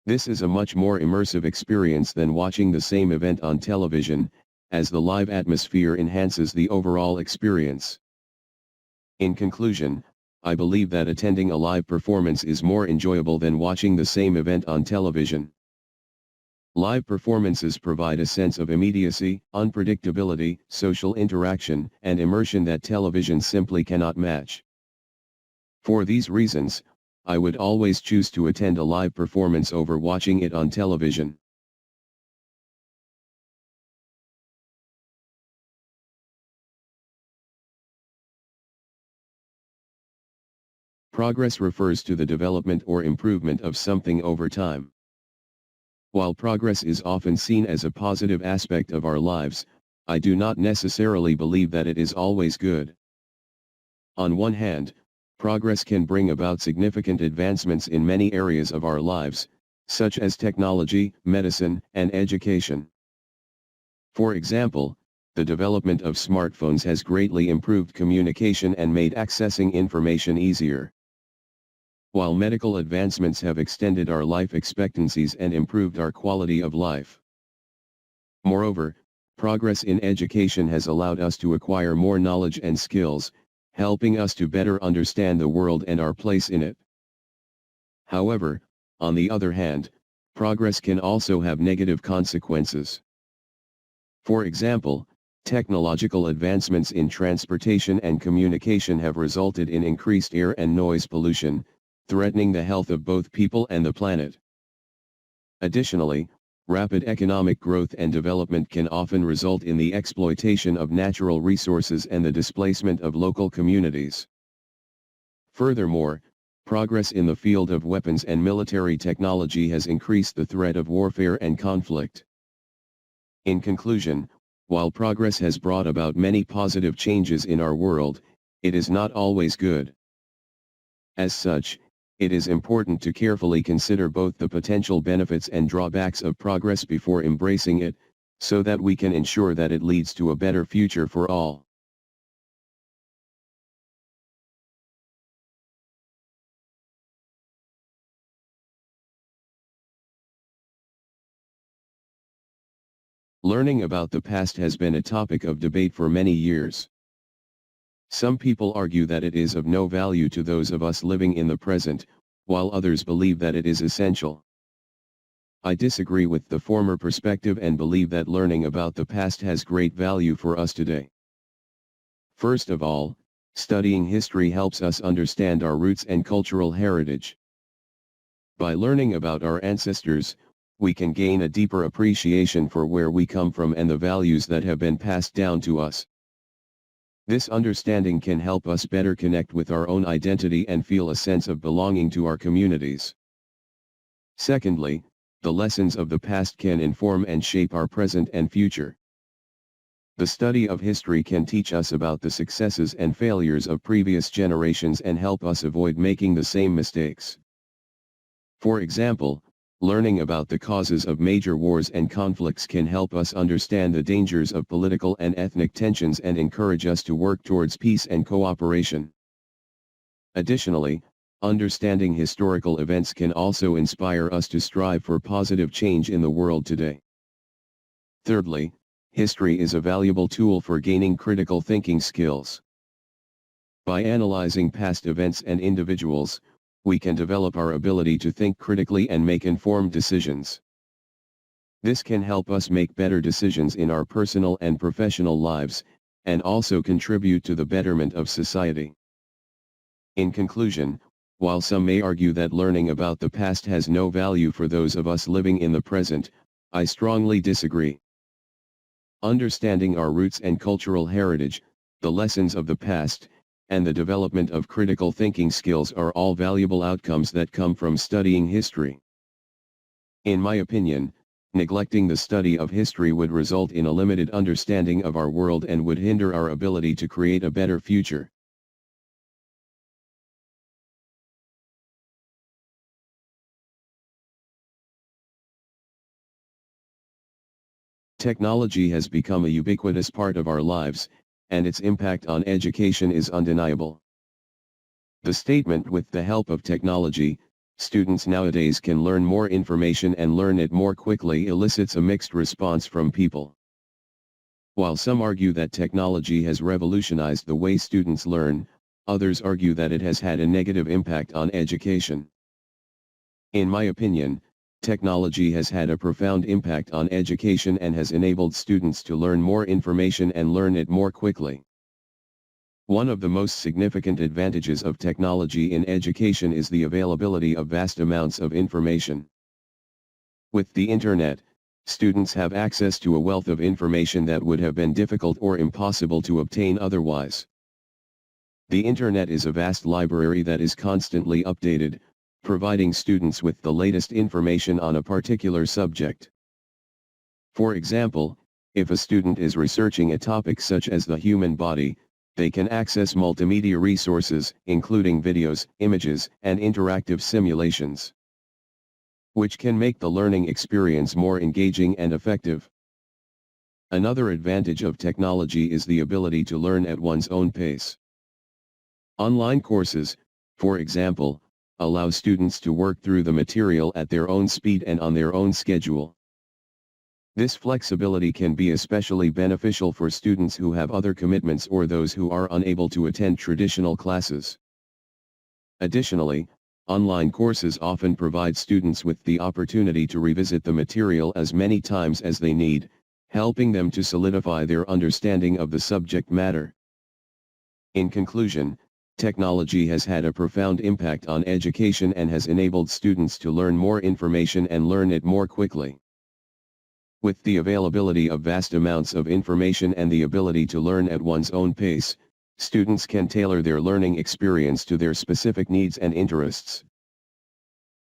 Speaker 2: This is a much more immersive experience than watching the same event on television, as the live atmosphere enhances the overall experience. In conclusion, I believe that attending a live performance is more enjoyable than watching the same event on television. Live performances provide a sense of immediacy, unpredictability, social interaction, and immersion that television simply cannot match. For these reasons, I would always choose to attend a live performance over watching it on television. Progress refers to the development or improvement of something over time. While progress is often seen as a positive aspect of our lives, I do not necessarily believe that it is always good. On one hand, progress can bring about significant advancements in many areas of our lives, such as technology, medicine, and education. For example, the development of smartphones has greatly improved communication and made accessing information easier. While medical advancements have extended our life expectancies and improved our quality of life. Moreover, progress in education has allowed us to acquire more knowledge and skills, helping us to better understand the world and our place in it. However, on the other hand, progress can also have negative consequences. For example, technological advancements in transportation and communication have resulted in increased air and noise pollution, threatening the health of both people and the planet. Additionally, rapid economic growth and development can often result in the exploitation of natural resources and the displacement of local communities. Furthermore, progress in the field of weapons and military technology has increased the threat of warfare and conflict. In conclusion, while progress has brought about many positive changes in our world, it is not always good. As such, it is important to carefully consider both the potential benefits and drawbacks of progress before embracing it, so that we can ensure that it leads to a better future for all. Learning about the past has been a topic of debate for many years. Some people argue that it is of no value to those of us living in the present, while others believe that it is essential. I disagree with the former perspective and believe that learning about the past has great value for us today. First of all, studying history helps us understand our roots and cultural heritage. By learning about our ancestors, we can gain a deeper appreciation for where we come from and the values that have been passed down to us. This understanding can help us better connect with our own identity and feel a sense of belonging to our communities. Secondly, the lessons of the past can inform and shape our present and future. The study of history can teach us about the successes and failures of previous generations and help us avoid making the same mistakes. For example, learning about the causes of major wars and conflicts can help us understand the dangers of political and ethnic tensions and encourage us to work towards peace and cooperation. Additionally, understanding historical events can also inspire us to strive for positive change in the world today. Thirdly, history is a valuable tool for gaining critical thinking skills. By analyzing past events and individuals, we can develop our ability to think critically and make informed decisions. This can help us make better decisions in our personal and professional lives, and also contribute to the betterment of society. In conclusion, while some may argue that learning about the past has no value for those of us living in the present, I strongly disagree. Understanding our roots and cultural heritage, the lessons of the past, and the development of critical thinking skills are all valuable outcomes that come from studying history. In my opinion, neglecting the study of history would result in a limited understanding of our world and would hinder our ability to create a better future. Technology has become a ubiquitous part of our lives, and its impact on education is undeniable. The statement "with the help of technology, students nowadays can learn more information and learn it more quickly" elicits a mixed response from people. While some argue that technology has revolutionized the way students learn, others argue that it has had a negative impact on education. In my opinion, technology has had a profound impact on education and has enabled students to learn more information and learn it more quickly. One of the most significant advantages of technology in education is the availability of vast amounts of information. With the internet, students have access to a wealth of information that would have been difficult or impossible to obtain otherwise. The internet is a vast library that is constantly updated, providing students with the latest information on a particular subject. For example, if a student is researching a topic such as the human body, they can access multimedia resources, including videos, images, and interactive simulations, which can make the learning experience more engaging and effective. Another advantage of technology is the ability to learn at one's own pace. Online courses, for example, allow students to work through the material at their own speed and on their own schedule. This flexibility can be especially beneficial for students who have other commitments or those who are unable to attend traditional classes. Additionally, online courses often provide students with the opportunity to revisit the material as many times as they need, helping them to solidify their understanding of the subject matter. In conclusion, technology has had a profound impact on education and has enabled students to learn more information and learn it more quickly. With the availability of vast amounts of information and the ability to learn at one's own pace, students can tailor their learning experience to their specific needs and interests.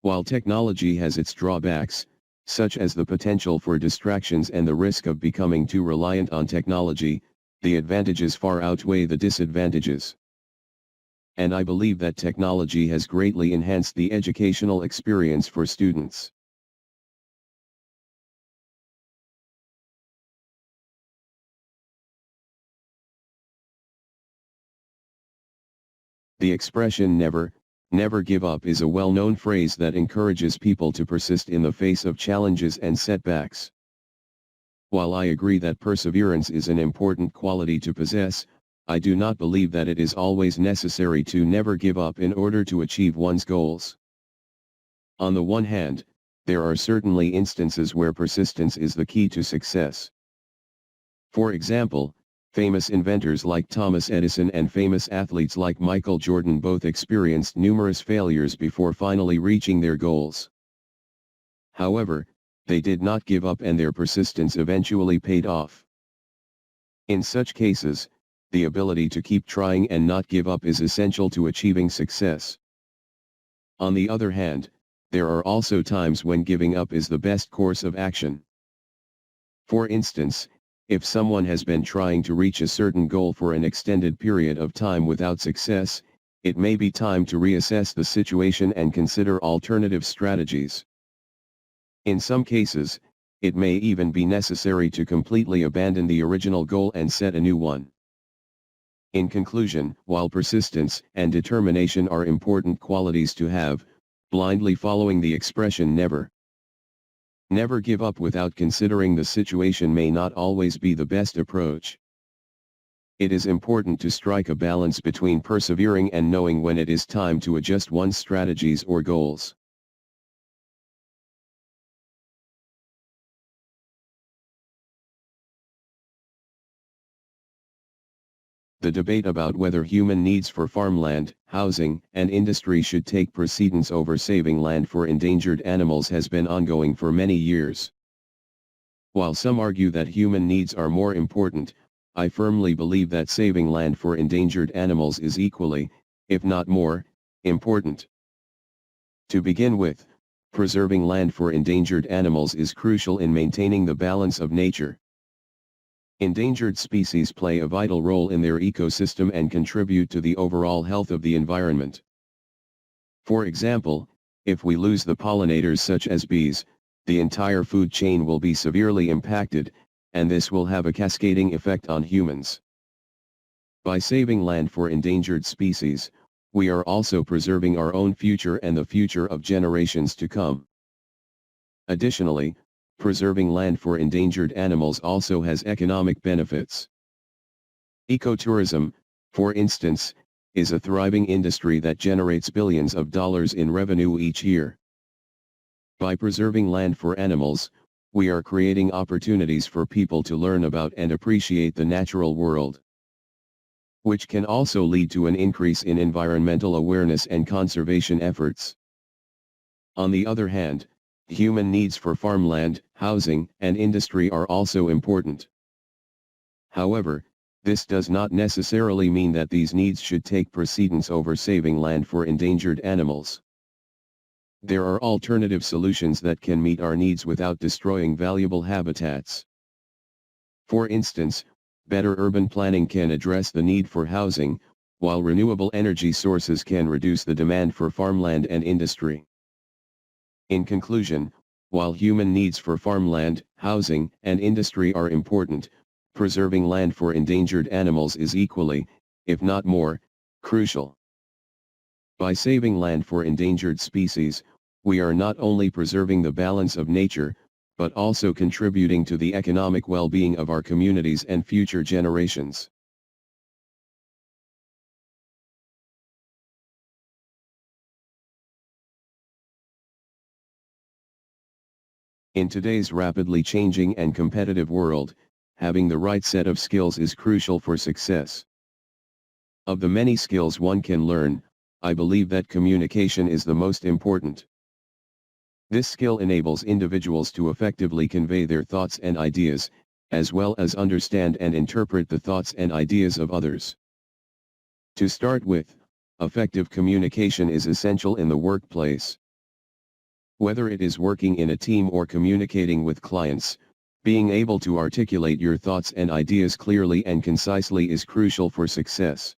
Speaker 2: While technology has its drawbacks, such as the potential for distractions and the risk of becoming too reliant on technology, the advantages far outweigh the disadvantages. And I believe that technology has greatly enhanced the educational experience for students. The expression never give up is a well-known phrase that encourages people to persist in the face of challenges and setbacks. While I agree that perseverance is an important quality to possess, I do not believe that it is always necessary to never give up in order to achieve one's goals. On the one hand, there are certainly instances where persistence is the key to success. For example, famous inventors like Thomas Edison and famous athletes like Michael Jordan both experienced numerous failures before finally reaching their goals. However, they did not give up and their persistence eventually paid off. In such cases, the ability to keep trying and not give up is essential to achieving success. On the other hand, there are also times when giving up is the best course of action. For instance, if someone has been trying to reach a certain goal for an extended period of time without success, it may be time to reassess the situation and consider alternative strategies. In some cases, it may even be necessary to completely abandon the original goal and set a new one. In conclusion, while persistence and determination are important qualities to have, blindly following the expression never give up without considering the situation may not always be the best approach. It is important to strike a balance between persevering and knowing when it is time to adjust one's strategies or goals. The debate about whether human needs for farmland, housing, and industry should take precedence over saving land for endangered animals has been ongoing for many years. While some argue that human needs are more important, I firmly believe that saving land for endangered animals is equally, if not more, important. To begin with, preserving land for endangered animals is crucial in maintaining the balance of nature. Endangered species play a vital role in their ecosystem and contribute to the overall health of the environment. For example, if we lose the pollinators such as bees, the entire food chain will be severely impacted, and this will have a cascading effect on humans. By saving land for endangered species, we are also preserving our own future and the future of generations to come. Additionally, preserving land for endangered animals also has economic benefits. Ecotourism, for instance, is a thriving industry that generates billions of dollars in revenue each year. By preserving land for animals, we are creating opportunities for people to learn about and appreciate the natural world, which can also lead to an increase in environmental awareness and conservation efforts. On the other hand, human needs for farmland, housing, and industry are also important. However, this does not necessarily mean that these needs should take precedence over saving land for endangered animals. There are alternative solutions that can meet our needs without destroying valuable habitats. For instance, better urban planning can address the need for housing, while renewable energy sources can reduce the demand for farmland and industry. In conclusion, while human needs for farmland, housing, and industry are important, preserving land for endangered animals is equally, if not more, crucial. By saving land for endangered species, we are not only preserving the balance of nature, but also contributing to the economic well-being of our communities and future generations. In today's rapidly changing and competitive world, having the right set of skills is crucial for success. Of the many skills one can learn, I believe that communication is the most important. This skill enables individuals to effectively convey their thoughts and ideas, as well as understand and interpret the thoughts and ideas of others. To start with, effective communication is essential in the workplace. Whether it is working in a team or communicating with clients, being able to articulate your thoughts and ideas clearly and concisely is crucial for success.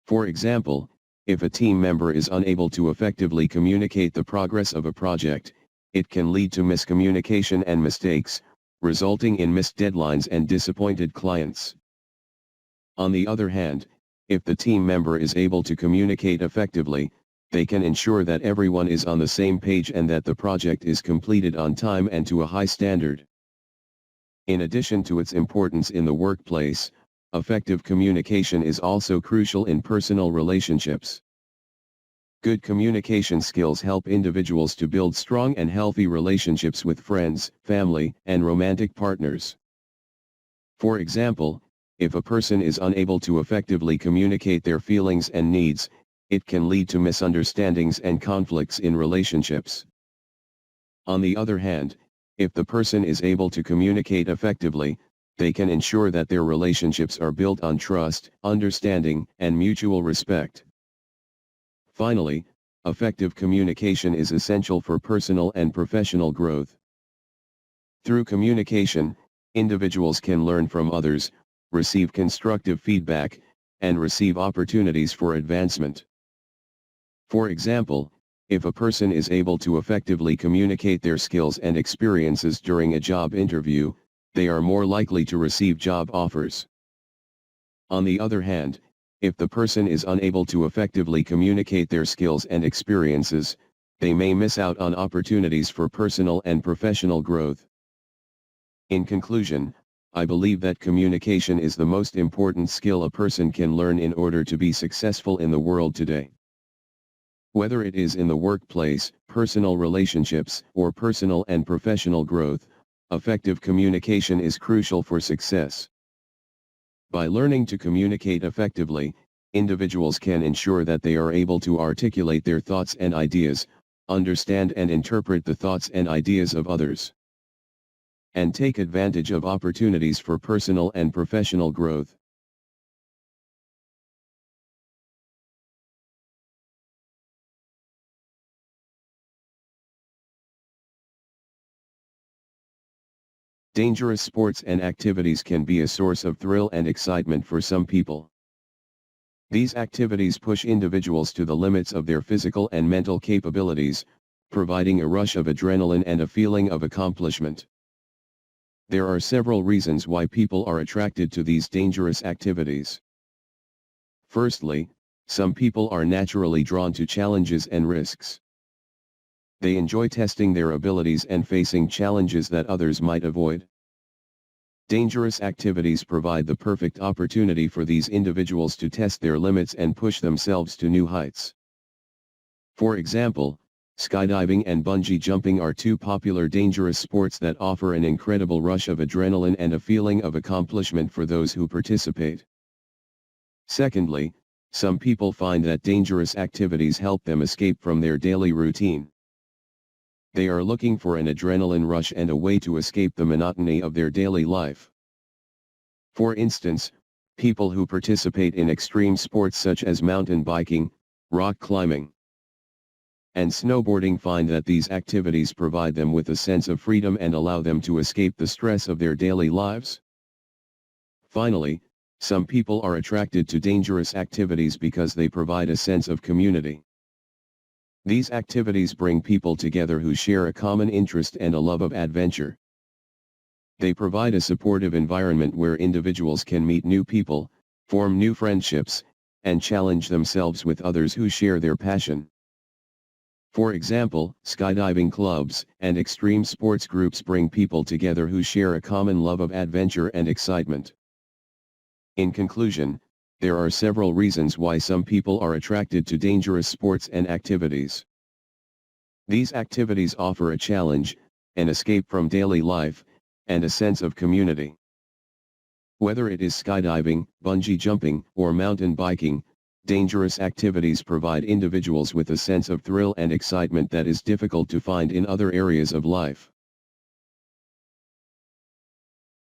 Speaker 2: For example, if a team member is unable to effectively communicate the progress of a project, it can lead to miscommunication and mistakes, resulting in missed deadlines and disappointed clients. On the other hand, if the team member is able to communicate effectively, they can ensure that everyone is on the same page and that the project is completed on time and to a high standard. In addition to its importance in the workplace, effective communication is also crucial in personal relationships. Good communication skills help individuals to build strong and healthy relationships with friends, family, and romantic partners. For example, if a person is unable to effectively communicate their feelings and needs, it can lead to misunderstandings and conflicts in relationships. On the other hand, if the person is able to communicate effectively, they can ensure that their relationships are built on trust, understanding, and mutual respect. Finally, effective communication is essential for personal and professional growth. Through communication, individuals can learn from others, receive constructive feedback, and receive opportunities for advancement. For example, if a person is able to effectively communicate their skills and experiences during a job interview, they are more likely to receive job offers. On the other hand, if the person is unable to effectively communicate their skills and experiences, they may miss out on opportunities for personal and professional growth. In conclusion, I believe that communication is the most important skill a person can learn in order to be successful in the world today. Whether it is in the workplace, personal relationships, or personal and professional growth, effective communication is crucial for success. By learning to communicate effectively, individuals can ensure that they are able to articulate their thoughts and ideas, understand and interpret the thoughts and ideas of others, and take advantage of opportunities for personal and professional growth. Dangerous sports and activities can be a source of thrill and excitement for some people. These activities push individuals to the limits of their physical and mental capabilities, providing a rush of adrenaline and a feeling of accomplishment. There are several reasons why people are attracted to these dangerous activities. Firstly, some people are naturally drawn to challenges and risks. They enjoy testing their abilities and facing challenges that others might avoid. Dangerous activities provide the perfect opportunity for these individuals to test their limits and push themselves to new heights. For example, Skydiving and bungee jumping are two popular dangerous sports that offer an incredible rush of adrenaline and a feeling of accomplishment for those who participate. Secondly, some people find that dangerous activities help them escape from their daily routine. They are looking for an adrenaline rush and a way to escape the monotony of their daily life. For instance, people who participate in extreme sports such as mountain biking, rock climbing, and snowboarding find that these activities provide them with a sense of freedom and allow them to escape the stress of their daily lives. Finally, some people are attracted to dangerous activities because they provide a sense of community. These activities bring people together who share a common interest and a love of adventure. They provide a supportive environment where individuals can meet new people, form new friendships, and challenge themselves with others who share their passion. For example, skydiving clubs and extreme sports groups bring people together who share a common love of adventure and excitement. In conclusion, there are several reasons why some people are attracted to dangerous sports and activities. These activities offer a challenge, an escape from daily life, and a sense of community. Whether it is skydiving, bungee jumping, or mountain biking, dangerous activities provide individuals with a sense of thrill and excitement that is difficult to find in other areas of life.